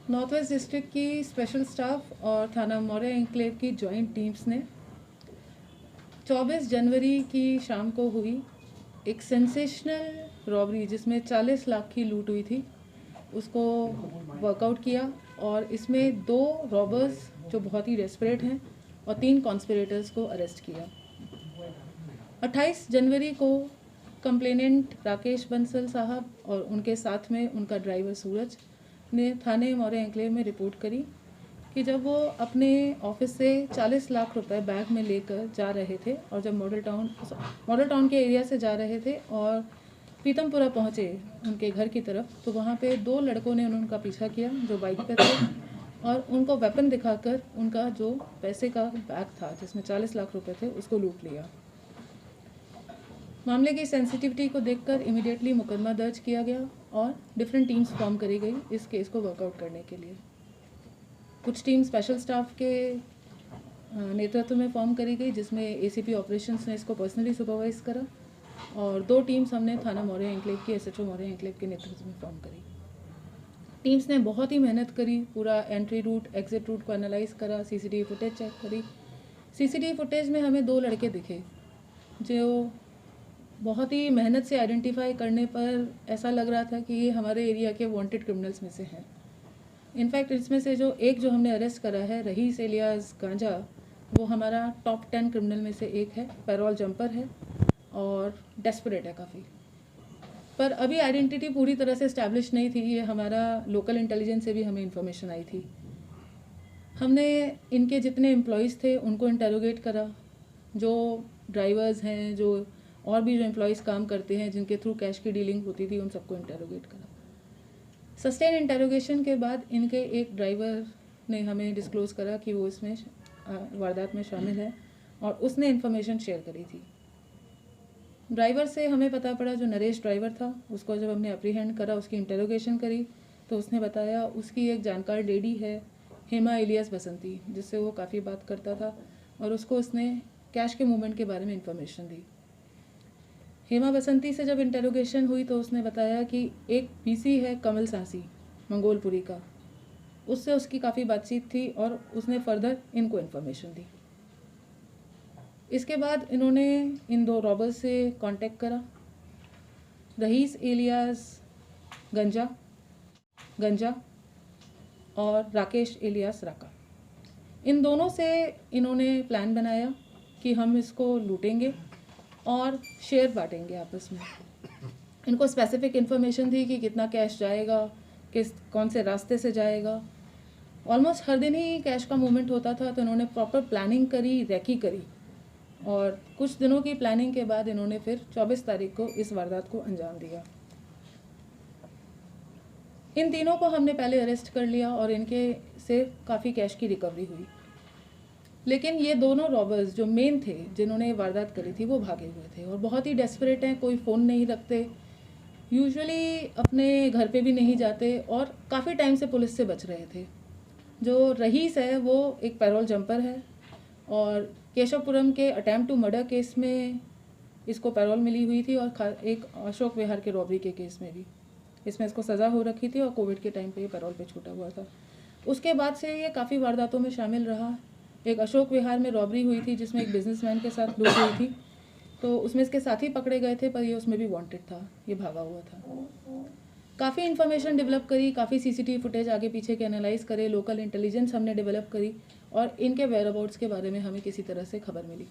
North west district की special staff और थाना मौर्य एन्क्लेव की जॉइंट टीम्स ने 24 जनवरी की शाम को हुई एक सेंसेशनल रॉबरी जिसमें 40 लाख की लूट हुई थी उसको वर्कआउट किया और इसमें 2 रॉबर्स जो बहुत ही डेस्परेट हैं और 3 कॉन्स्पिरेटर्स को अरेस्ट किया। 28 जनवरी को कंप्लेनेंट राकेश बंसल साहब और उनके साथ में उनका ड्राइवर सूरज ने थाने मौर्य एन्क्लेव में रिपोर्ट करी कि जब वो अपने ऑफिस से 40 लाख रुपए बैग में लेकर जा रहे थे और जब मॉडल टाउन के एरिया से जा रहे थे और पीतमपुरा पहुँचे उनके घर की तरफ, तो वहाँ पे 2 लड़कों ने उनका पीछा किया जो बाइक पे थे और उनको वेपन दिखाकर उनका जो पैसे का बैग था जिसमें 40 लाख रुपए थे उसको लूट लिया। मामले की सेंसिटिविटी को देखकर इमीडिएटली मुकदमा दर्ज किया गया और डिफरेंट टीम्स फॉर्म करी गई इस केस को वर्कआउट करने के लिए। कुछ टीम स्पेशल स्टाफ के नेतृत्व में फॉर्म करी गई जिसमें एसीपी ऑपरेशंस ने इसको पर्सनली सुपरवाइज करा और 2 टीम्स हमने थाना मौर्य एन्क्लेव की एसएचओ मौर्य एन्क्लेव के नेतृत्व में फॉर्म करी। टीम्स ने बहुत ही मेहनत करी, पूरा एंट्री रूट एग्जिट रूट को एनालाइज करा, सीसीटीवी फुटेज चेक करी। सीसीटीवी फुटेज में हमें 2 लड़के दिखे जो बहुत ही मेहनत से आइडेंटिफाई करने पर ऐसा लग रहा था कि ये हमारे एरिया के वांटेड क्रिमिनल्स में से हैं। इनफैक्ट इसमें से जो हमने अरेस्ट करा है रहीस एलियास गांजा, वो हमारा टॉप 10 क्रिमिनल में से एक है, पैरोल जंपर है और डेस्परेट है काफ़ी। पर अभी आइडेंटिटी पूरी तरह से इस्टेब्लिश नहीं थी, ये हमारा लोकल इंटेलिजेंस से भी हमें इंफॉर्मेशन आई थी। हमने इनके जितने एम्प्लॉयज़ थे उनको इंटेरोगेट करा, जो ड्राइवर्स हैं, जो और भी जो एम्प्लॉयज़ काम करते हैं जिनके थ्रू कैश की डीलिंग होती थी, उन सबको इंटेरोगेट करा। सस्टेन इंटेरोगेशन के बाद इनके एक ड्राइवर ने हमें डिस्क्लोज़ करा कि वो इसमें वारदात में शामिल है और उसने इन्फॉर्मेशन शेयर करी थी। ड्राइवर से हमें पता पड़ा, जो नरेश ड्राइवर था, उसको जब हमने अप्रीहेंड करा, उसकी इंटेरोगेशन करी तो उसने बताया उसकी एक जानकार लेडी है हेमा एलियास बसंती, जिससे वो काफ़ी बात करता था और उसको उसने कैश के मूवमेंट के बारे में इंफॉर्मेशन दी। हेमा बसंती से जब इंटेरोगेशन हुई तो उसने बताया कि एक पीसी है कमल सांसी मंगोलपुरी का, उससे उसकी काफ़ी बातचीत थी और उसने फर्दर इनको इन्फॉर्मेशन दी। इसके बाद इन्होंने इन 2 रॉबर्स से कांटेक्ट करा, रहीस एलियास गंजा और राकेश एलियास राका। इन दोनों से इन्होंने प्लान बनाया कि हम इसको लूटेंगे और शेयर बांटेंगे आपस में। इनको स्पेसिफिक इन्फॉर्मेशन थी कि कितना कैश जाएगा, कौन से रास्ते से जाएगा। ऑलमोस्ट हर दिन ही कैश का मूवमेंट होता था, तो इन्होंने प्रॉपर प्लानिंग करी, रेकी करी और कुछ दिनों की प्लानिंग के बाद इन्होंने फिर 24 तारीख को इस वारदात को अंजाम दिया। इन तीनों को हमने पहले अरेस्ट कर लिया और इनके से काफ़ी कैश की रिकवरी हुई, लेकिन ये दोनों रॉबर्स जो मेन थे जिन्होंने वारदात करी थी वो भागे हुए थे और बहुत ही डेस्परेट हैं, कोई फ़ोन नहीं रखते, यूजुअली अपने घर पे भी नहीं जाते और काफ़ी टाइम से पुलिस से बच रहे थे। जो रहीस है वो एक पैरोल जंपर है और केशवपुरम के अटैम्प्ट टू मर्डर केस में इसको पैरोल मिली हुई थी और एक अशोक विहार के रॉबरी के केस में भी इसमें इसको सज़ा हो रखी थी और कोविड के टाइम पे ये पैरोल पे छूटा हुआ था। उसके बाद से ये काफ़ी वारदातों में शामिल रहा। एक अशोक विहार में रॉबरी हुई थी जिसमें एक बिजनेसमैन के साथ लूट हुई थी, तो उसमें इसके साथी पकड़े गए थे पर ये उसमें भी वांटेड था, ये भागा हुआ था। काफ़ी इन्फॉर्मेशन डेवलप करी, काफ़ी सीसीटीवी फुटेज आगे पीछे के एनालाइज करे, लोकल इंटेलिजेंस हमने डेवलप करी और इनके वेयरअबाउट्स के बारे में हमें किसी तरह से खबर मिली।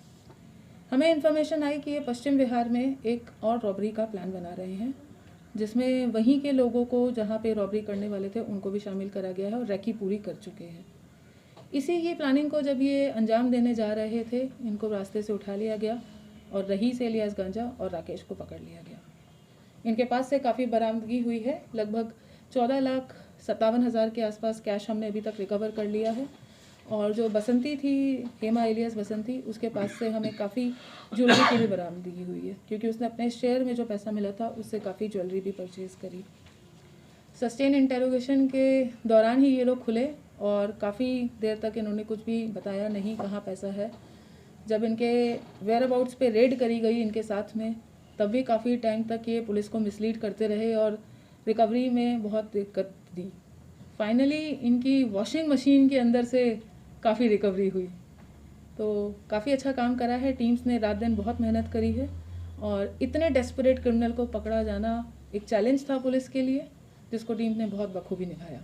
हमें इन्फॉर्मेशन आई कि ये पश्चिम बिहार में एक और रॉबरी का प्लान बना रहे हैं जिसमें वहीं के लोगों को जहाँ पे रॉबरी करने वाले थे उनको भी शामिल करा गया है और रेकी पूरी कर चुके हैं। इसी की प्लानिंग को जब ये अंजाम देने जा रहे थे, इनको रास्ते से उठा लिया गया और रहीस एलियास गांजा और राकेश को पकड़ लिया गया। इनके पास से काफ़ी बरामदगी हुई है, लगभग 14,57,000 के आसपास कैश हमने अभी तक रिकवर कर लिया है और जो बसंती थी हेमा एलियास बसंती, उसके पास से हमें काफ़ी ज्वेलरी की भी बरामदगी हुई है क्योंकि उसने अपने शेयर में जो पैसा मिला था उससे काफ़ी ज्वेलरी भी परचेज़ करी। सस्टेन इंटेरोगेशन के दौरान ही ये लोग खुले और काफ़ी देर तक इन्होंने कुछ भी बताया नहीं कहाँ पैसा है। जब इनके वेयर अबाउट्स पे रेड करी गई इनके साथ में, तब भी काफ़ी टाइम तक ये पुलिस को मिसलीड करते रहे और रिकवरी में बहुत दिक्कत दी। फाइनली इनकी वॉशिंग मशीन के अंदर से काफ़ी रिकवरी हुई। तो काफ़ी अच्छा काम करा है टीम्स ने, रात दिन बहुत मेहनत करी है और इतने डेस्परेट क्रिमिनल को पकड़ा जाना एक चैलेंज था पुलिस के लिए, जिसको टीम ने बहुत बखूबी निभाया।